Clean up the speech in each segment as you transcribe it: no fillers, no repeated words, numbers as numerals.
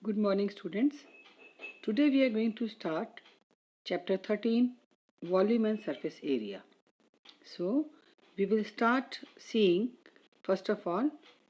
Good morning, students. Today we are going to start chapter 13, volume and surface area. So, we will start seeing first of all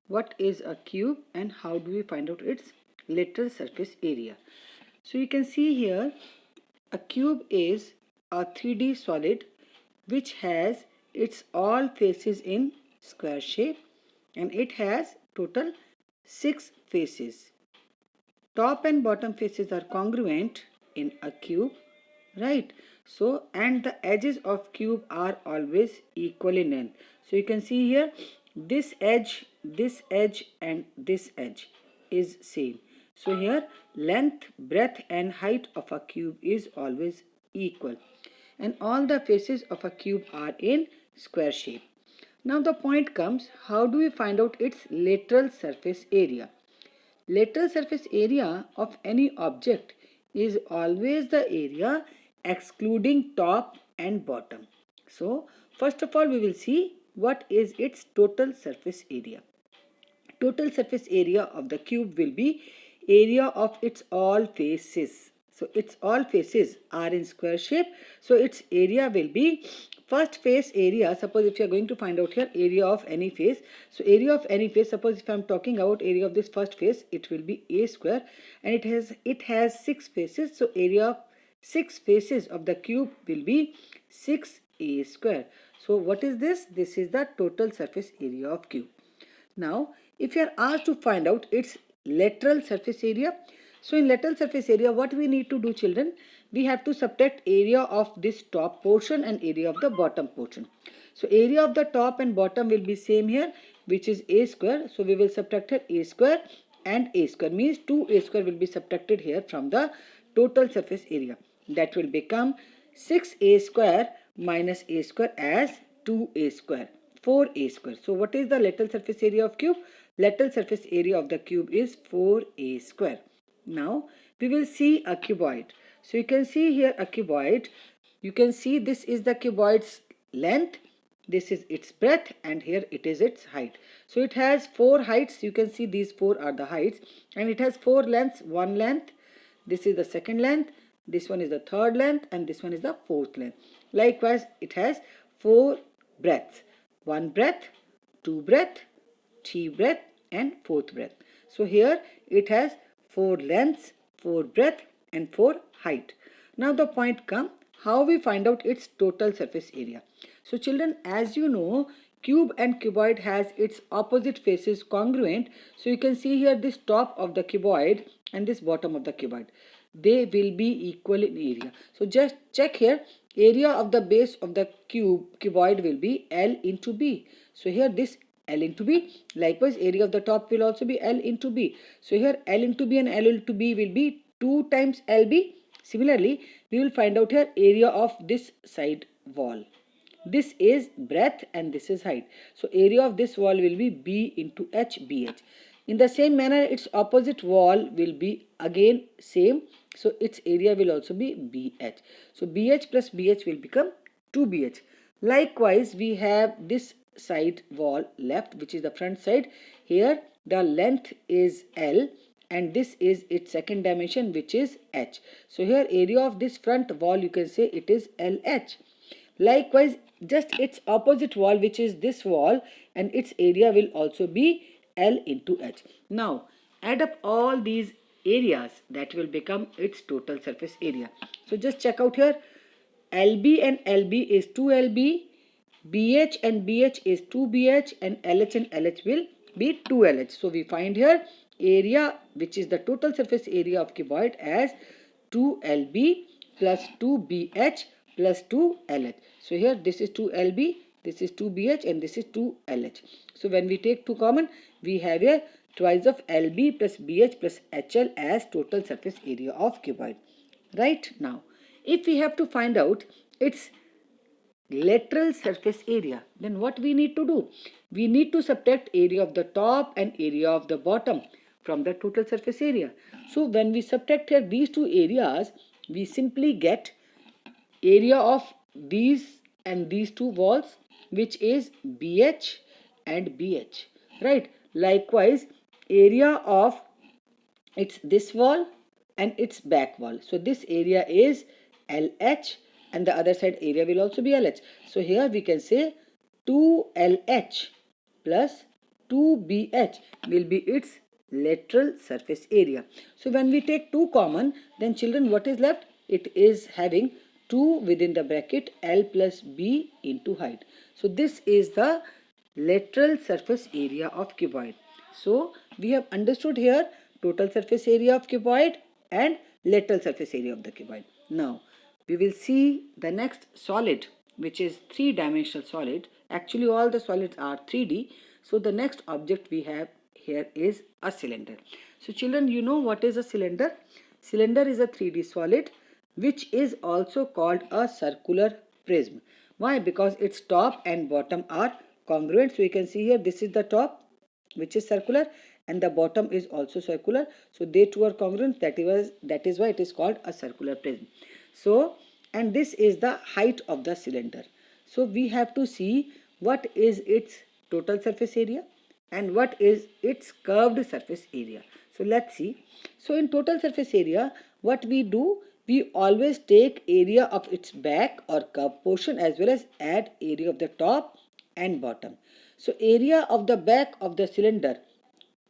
what is a cube and how do we find out its lateral surface area. So, you can see here a cube is a 3D solid which has its all faces in square shape and it has total 6 faces. Top and bottom faces are congruent in a cube, right? So, and the edges of cube are always equal in length. So, you can see here this edge and this edge is same. So, here length, breadth and height of a cube is always equal. And all the faces of a cube are in square shape. Now the point comes, how do we find out its lateral surface area? Lateral surface area of any object is always the area excluding top and bottom. So, first of all we will see what is its total surface area. Total surface area of the cube will be area of its all faces. So its all faces are in square shape. So its area will be first face area. Suppose if you are going to find out here area of any face. So area of any face, suppose if I am talking about area of this first face, it will be a square and it has 6 faces. So area of 6 faces of the cube will be 6a square. So what is this? This is the total surface area of cube. Now, if you are asked to find out its lateral surface area, so in lateral surface area, what we need to do, children? We have to subtract area of this top portion and area of the bottom portion. So, area of the top and bottom will be same here, which is a square. So, we will subtract here a square and a square means 2a square will be subtracted here from the total surface area. That will become 6a square minus a square as 2a square. 4a square. So what is the lateral surface area of cube? Lateral surface area of the cube is 4a square. Now we will see a cuboid. So you can see here a cuboid. You can see this is the cuboid's length. This is its breadth and here it is its height. So it has 4 heights. You can see these 4 are the heights and it has 4 lengths. One length. This is the second length. This one is the third length and this one is the fourth length. Likewise, it has 4 breadths. One breadth, two breadth, three breadth and fourth breadth. So here it has 4 lengths, 4 breadth and 4 height. Now the point comes, how we find out its total surface area. So children, as you know, cube and cuboid has its opposite faces congruent. So you can see here this top of the cuboid and this bottom of the cuboid. They will be equal in area. So just check here, area of the base of the cuboid will be L into B. So here this L into B. Likewise, area of the top will also be L into B. So here L into B and L into B will be 2 times LB. Similarly, we will find out here area of this side wall. This is breadth and this is height. So area of this wall will be B into H, BH. In the same manner, its opposite wall will be again same. So its area will also be BH. So BH plus BH will become 2BH. Likewise, we have this side wall left, which is the front side. Here the length is L and this is its second dimension, which is H. So here area of this front wall, you can say it is LH. Likewise, just its opposite wall, which is this wall, and its area will also be L into H. Now, add up all these areas, that will become its total surface area. So, just check out here. LB and LB is 2LB, BH and BH is 2BH, and LH and LH will be 2LH. So, we find here area, which is the total surface area of cuboid, as 2LB plus 2BH plus 2LH. So here this is 2LB, this is 2BH and this is 2LH. So when we take 2 common, we have here twice of LB plus BH plus HL as total surface area of cuboid. Right now, if we have to find out its lateral surface area, then what we need to do? We need to subtract area of the top and area of the bottom from the total surface area. So when we subtract here these two areas, we simply get area of these and these two walls, which is BH and BH, right? Likewise, area of it's this wall and its back wall. So this area is LH and the other side area will also be LH. So here we can say 2LH plus 2BH will be its lateral surface area. So when we take 2 common, then children, what is left? It is having 2 within the bracket L plus B into height. So this is the lateral surface area of cuboid. So we have understood here total surface area of cuboid and lateral surface area of the cuboid. Now we will see the next solid, which is three-dimensional solid. Actually all the solids are 3D. So the next object we have here is a cylinder. So children, you know what is a cylinder? Cylinder is a 3D solid which is also called a circular prism. Why? Because its top and bottom are congruent. So you can see here, this is the top which is circular and the bottom is also circular. So they two are congruent. That is why it is called a circular prism. So, and this is the height of the cylinder. So we have to see what is its total surface area and what is its curved surface area. So let's see. So in total surface area, what we do, we always take area of its back or curved portion as well as add area of the top and bottom. So area of the back of the cylinder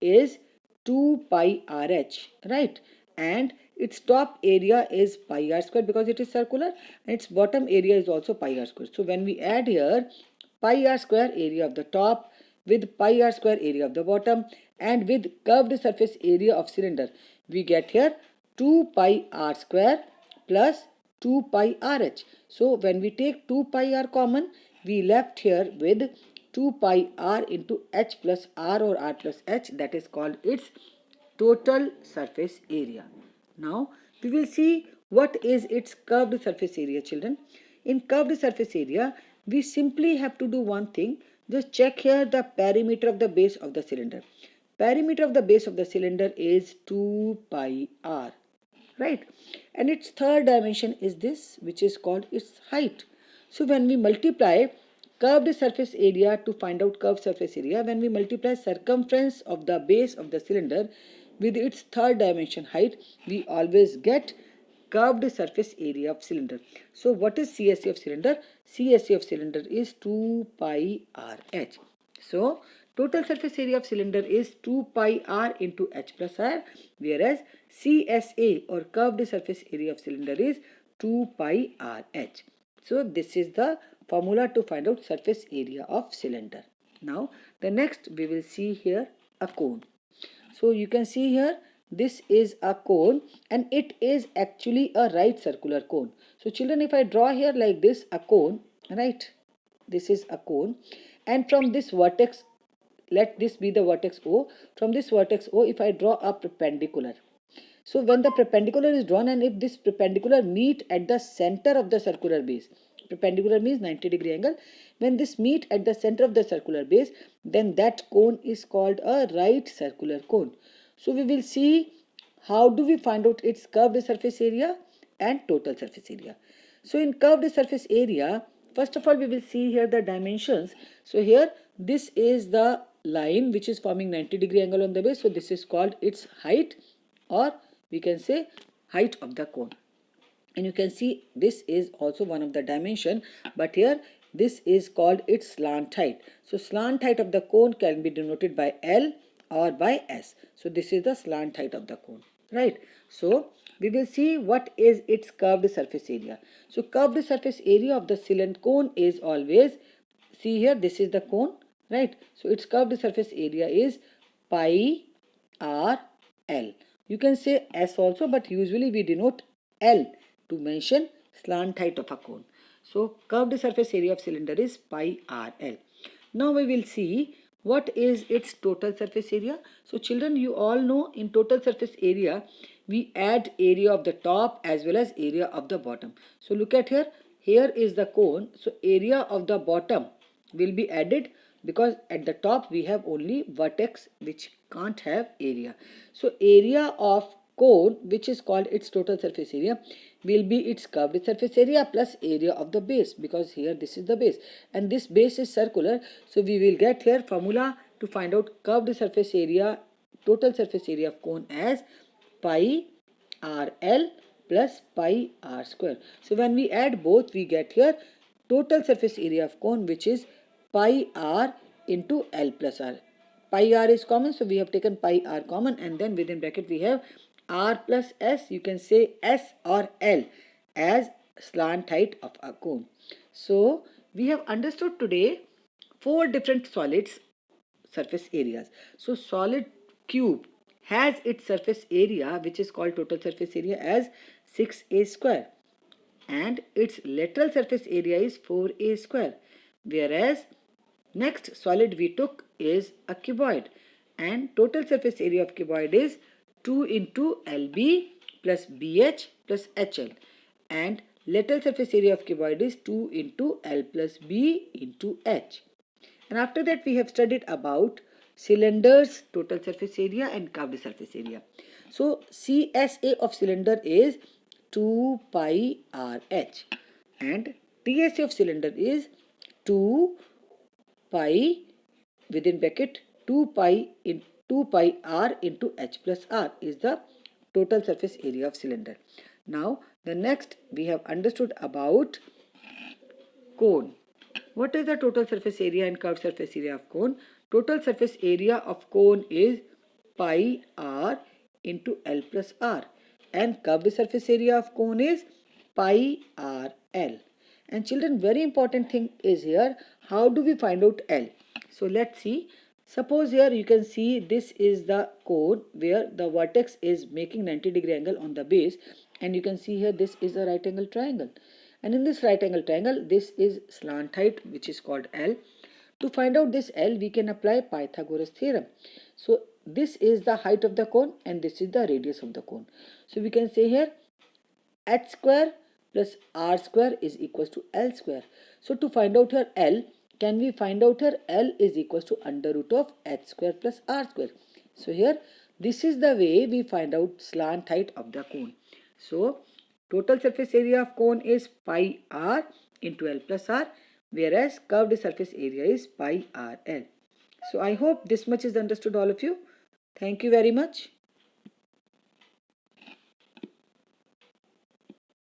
is 2 pi RH, right? And its top area is pi r square because it is circular, and its bottom area is also pi r square. So when we add here pi r square area of the top with pi r square area of the bottom and with curved surface area of cylinder, we get here 2 pi r square plus 2 pi RH. So when we take 2 pi r common, we left here with 2 pi r into h plus r or r plus h, that is called its total surface area. Now we will see what is its curved surface area, children. In curved surface area, we simply have to do one thing. Just check here the perimeter of the base of the cylinder. Perimeter of the base of the cylinder is 2 pi r, right? And its third dimension is this, which is called its height. So when we multiply curved surface area to find out curved surface area, when we multiply circumference of the base of the cylinder with its third dimension height, we always get curved surface area of cylinder. So what is CSA of cylinder? CSA of cylinder is 2 pi RH. So total surface area of cylinder is 2 pi r into h plus r, whereas CSA or curved surface area of cylinder is 2 pi RH. So this is the formula to find out surface area of cylinder. Now the next we will see here a cone. So you can see here this is a cone and it is actually a right circular cone. So children, if I draw here like this a cone, right, this is a cone, and from this vertex, let this be the vertex O, from this vertex O if I draw a perpendicular. So when the perpendicular is drawn and if this perpendicular meet at the center of the circular base, perpendicular means 90-degree angle, when this meet at the center of the circular base, then that cone is called a right circular cone. So we will see how do we find out its curved surface area and total surface area. So in curved surface area, first of all we will see here the dimensions. So here this is the line which is forming 90-degree angle on the base. So this is called its height, or we can say height of the cone. And you can see this is also one of the dimension, but here this is called its slant height. So slant height of the cone can be denoted by L or by S. So this is the slant height of the cone, right? So we will see what is its curved surface area. So curved surface area of the cylinder cone is always, see here, this is the cone, right? So its curved surface area is pi r L. You can say S also, but usually we denote L to mention slant height of a cone. So curved surface area of cylinder is pi r L. Now we will see what is its total surface area. So children, you all know in total surface area we add area of the top as well as area of the bottom. So look at here, here is the cone. So area of the bottom will be added because at the top we have only vertex which can't have area. So area of cone, which is called its total surface area, will be its curved surface area plus area of the base, because here this is the base and this base is circular. So we will get here formula to find out curved surface area, total surface area of cone as pi RL plus pi R square. So when we add both, we get here total surface area of cone, which is pi R into L plus R. Pi R is common, so we have taken pi R common, and then within bracket we have R plus S. You can say S or L as slant height of a cone. So we have understood today 4 different solids surface areas. So solid cube has its surface area, which is called total surface area, as 6a square, and its lateral surface area is 4a square. Whereas next solid we took is a cuboid, and total surface area of cuboid is 2 into LB plus BH plus HL, and lateral surface area of cuboid is 2 into L plus B into H. And after that we have studied about cylinders total surface area and curved surface area. So CSA of cylinder is 2 pi RH, and TSA of cylinder is 2 pi within bracket 2 pi in 2 pi R into H plus R is the total surface area of cylinder. Now the next we have understood about cone. What is the total surface area and curved surface area of cone? Total surface area of cone is pi R into L plus R, and curved surface area of cone is pi R L. And children, very important thing is here, how do we find out L? So let's see. Suppose here you can see this is the cone where the vertex is making 90-degree angle on the base, and you can see here this is a right angle triangle. And in this right angle triangle, this is slant height, which is called L. To find out this L, we can apply Pythagoras theorem. So this is the height of the cone and this is the radius of the cone. So we can say here h square plus r square is equals to L square. So to find out here L, can we find out here L is equals to under root of h square plus r square. So here this is the way we find out slant height of the cone. So total surface area of cone is pi r into L plus r, whereas curved surface area is pi r L. So I hope this much is understood all of you. Thank you very much.